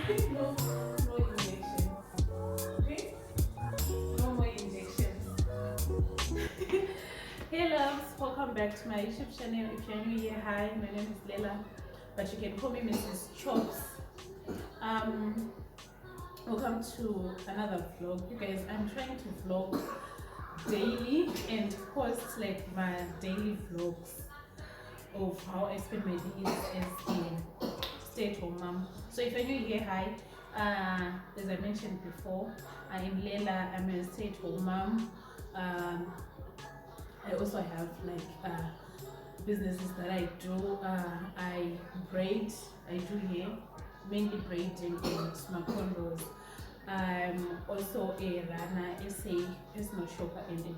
No, no injection. Okay? No more injections. Hey loves, welcome back to my YouTube channel. If you're new here, hi, my name is Lela, but you can call me Mrs. Chops. Um, Welcome to another vlog. You guys, I'm trying to vlog daily and post like my daily vlogs of how I spend my days as a stay-at-home mom. So if you're new here, hi. As I mentioned before, I am Lela. I'm a stay-at-home mom. Um, I also have like businesses that I do. I braid. I do hair, mainly braiding and macondos. I'm also a runner, SA personal shopper, and in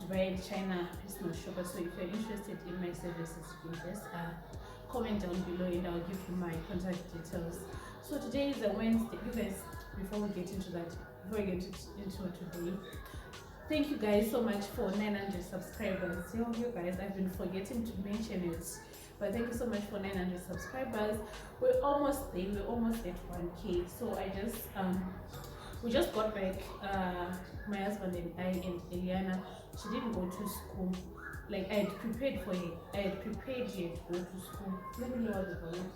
Dubai and China personal shopper. So if you're interested in my services, you can just comment down below and I'll give you my contact details. So today is a Wednesday. You guys, before we get into today, thank you guys so much for 900 subscribers. You guys, I've been forgetting to mention it, but thank you so much for 900 subscribers. We're almost there. We're almost at 1K. So we just got back. My husband and I and Eliana. She didn't go to school. Like I had prepared for her. I had prepared her to go to school. Let me know what the volume.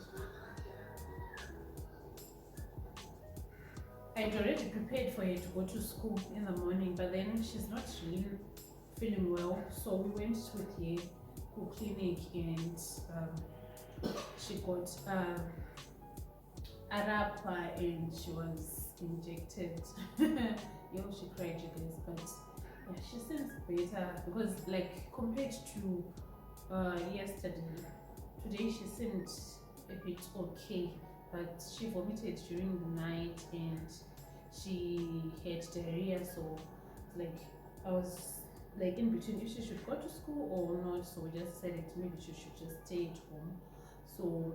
I had already prepared for her to go to school in the morning, but then she's not really feeling well, so we went with her to clinic and she got Arapa and she was injected. She cried, you guys, but yeah, she seems better because like compared to yesterday, today she seemed a bit okay, but she vomited during the night and she had diarrhea, so like I was like in between if she should go to school or not, so we just decided maybe she should just stay at home. So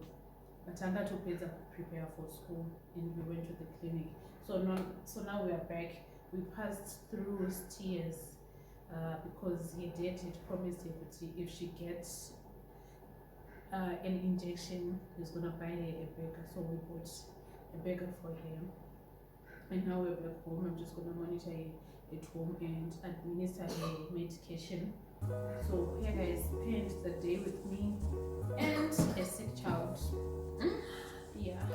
Matanga took Pizza prepare for school and we went to the clinic. So now we are back. We passed through tears because her dad had promised her that if she gets an injection, he's gonna buy her a burger. So we bought a burger for him. And now we're back home. I'm just gonna monitor her at home and administer her medication. So here guys, spend the day with me and a sick child. Yeah.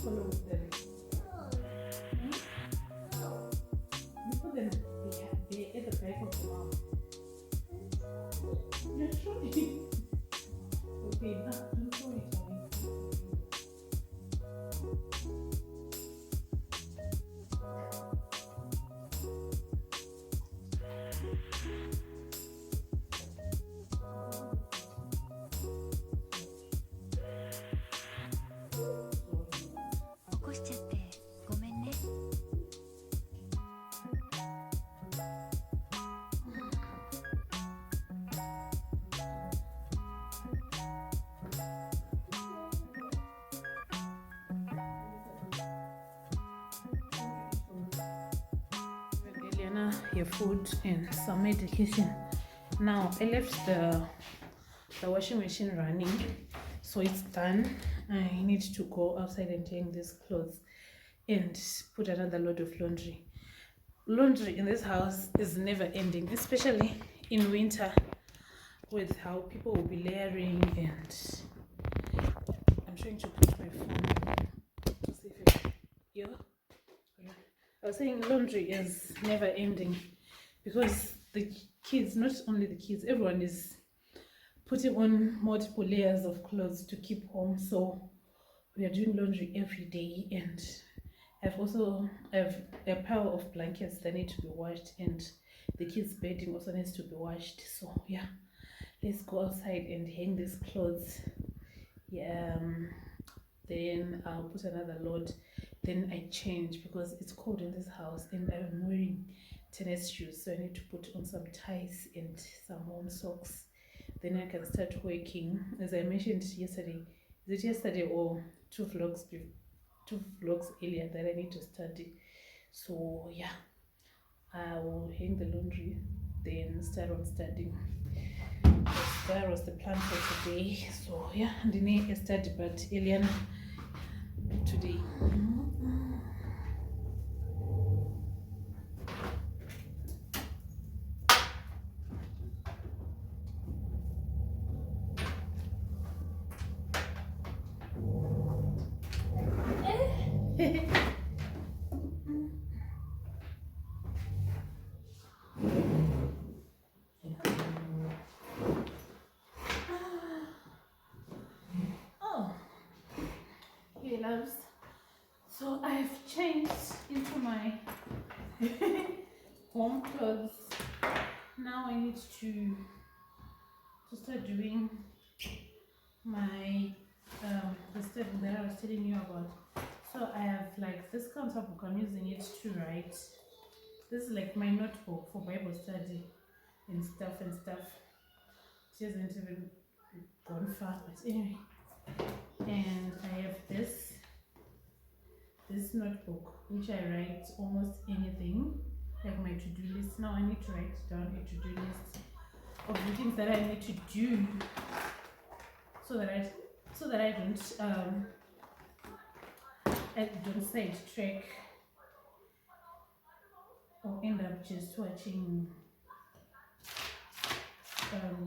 Follow them. You put them they at the back of the mouth. You're showing. Okay, now don't show it to me. Eliana, your food and some medication. Now I left the washing machine running, so it's done. I need to go outside and hang these clothes and put another load of laundry. Laundry in this house is never ending, especially in winter with how people will be layering. And I'm trying to put my phone to see if it, yeah. I was saying laundry is never ending because the kids, not only the kids, everyone is putting on multiple layers of clothes to keep warm. So we are doing laundry every day, and I've also have a pile of blankets that need to be washed, and the kids' bedding also needs to be washed. So yeah, let's go outside and hang these clothes. Yeah, then I'll put another load. Then I change because it's cold in this house and I'm wearing tennis shoes, so I need to put on some ties and some warm socks. Then I can start working. As I mentioned yesterday, is it yesterday or two vlogs earlier, that I need to study. So yeah, I will hang the laundry, then start on studying. That was the plan for today. So yeah, Dine I study, but Eliana today. Oh, hey loves. So I've changed into my home clothes. Now I need to start doing my the stuff that I was telling you about. So I have like this counter book, I'm using it to write. This is like my notebook for Bible study and stuff. It hasn't even gone far, but anyway. And I have this notebook which I write almost anything, like my to-do list. Now I need to write down a to-do list of the things that I need to do, so that I don't sidetrack or end up just watching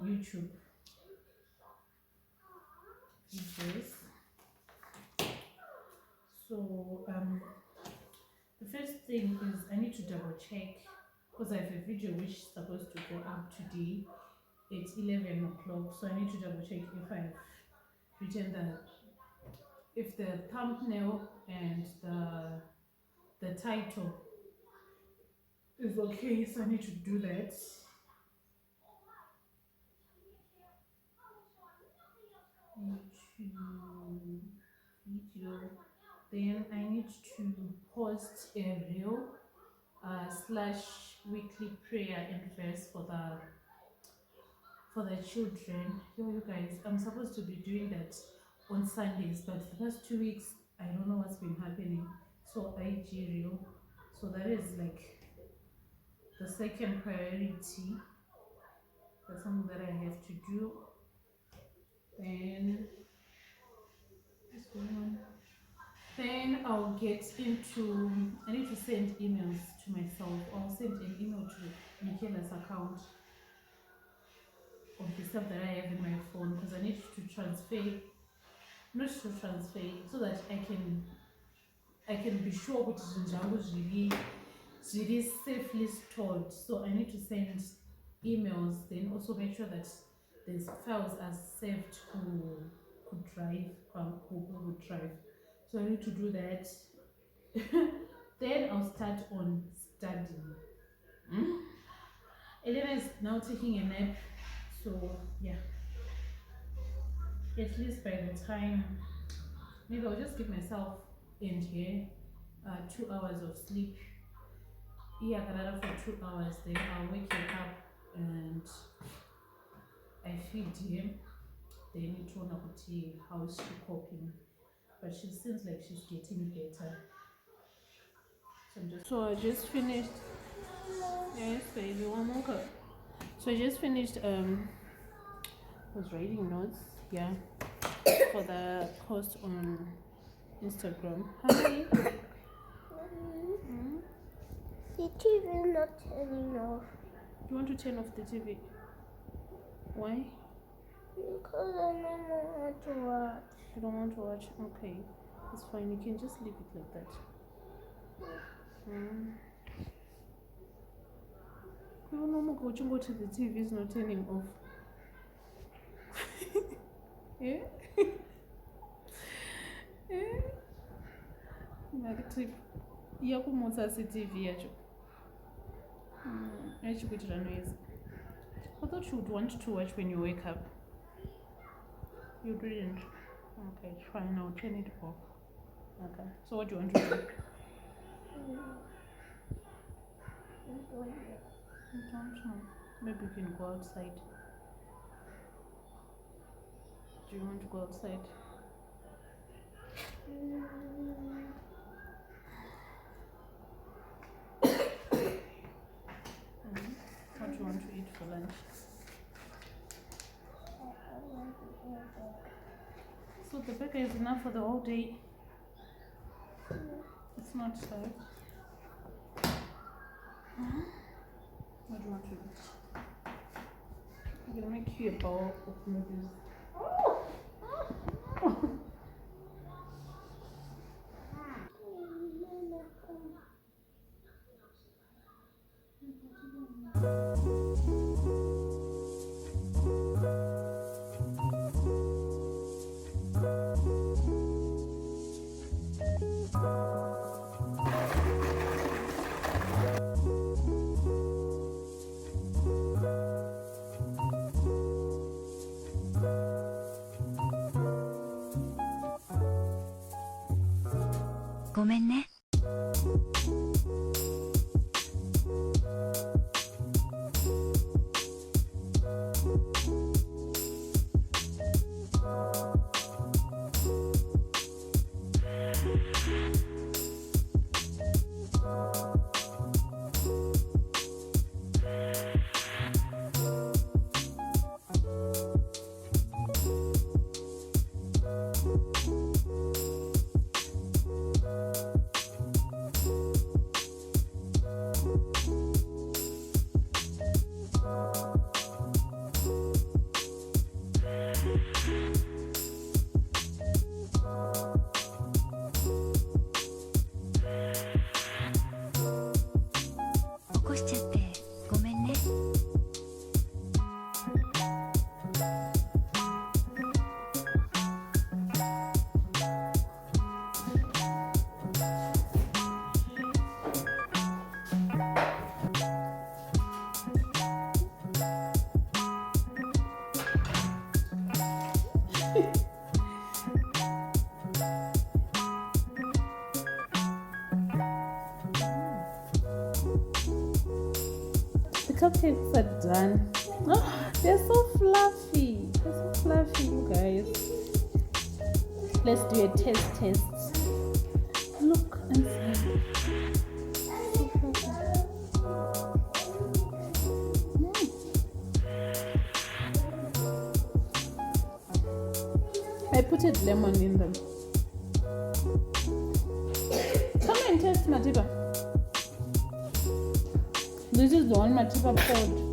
YouTube videos. So the first thing is I need to double check, because I have a video which is supposed to go up today at 11 o'clock. So I need to double check if I've written if the thumbnail and the title is okay. So I need to do that. YouTube video. Then I need to post a reel / weekly prayer and verse for the children. You guys, I'm supposed to be doing that on Sundays, but the past 2 weeks I don't know what's been happening. So IG reel. So that is like the second priority. That's something that I have to do. Then what's going on? Then I'll get into, I need to send emails to myself. I'll send an email to Michaela's account of the stuff that I have in my phone, because I need to transfer, so that I can be sure which Jinjango is really safely stored. So I need to send emails, then also make sure that these files are saved who would drive. So I need to do that. Then I'll start on studying. Elena is now taking a nap, so yeah. At least by the time, maybe I'll just give myself in here 2 hours of sleep. Yeah, for 2 hours. Then I'll wake her up and I feed him. Then it will not how she's coping, but she seems like she's getting better. So I just finished. Yes, baby, one more cup. So I just finished was writing notes, yeah, for the post on Instagram. Hi. The TV is not turning off. You want to turn off the TV? Why? Because I don't want to watch. You don't want to watch? Okay, it's fine. You can just leave it like that. You know, go to the TV is not turning off. Yeah. Yeah. Like yakumutsa CTV yacho. Achikuitira noise. I thought you would want to watch when you wake up. You didn't. Okay, it's fine. I'll turn it off. Okay. So what do you want to do? I don't know. Maybe you can go outside. Do you want to go outside? What do you want to eat for lunch? So the burger is enough for the whole day. It's not so. What do you want to eat? I'm gonna make you a bowl of noodles.ごめんね。起こしちゃってごめんね。The cupcakes are done. Oh, they're so fluffy. They're so fluffy, you guys. Let's do a test. Look and see. So fluffy. I put lemon in them. Come and taste Matiba. This is the one Matiba poured.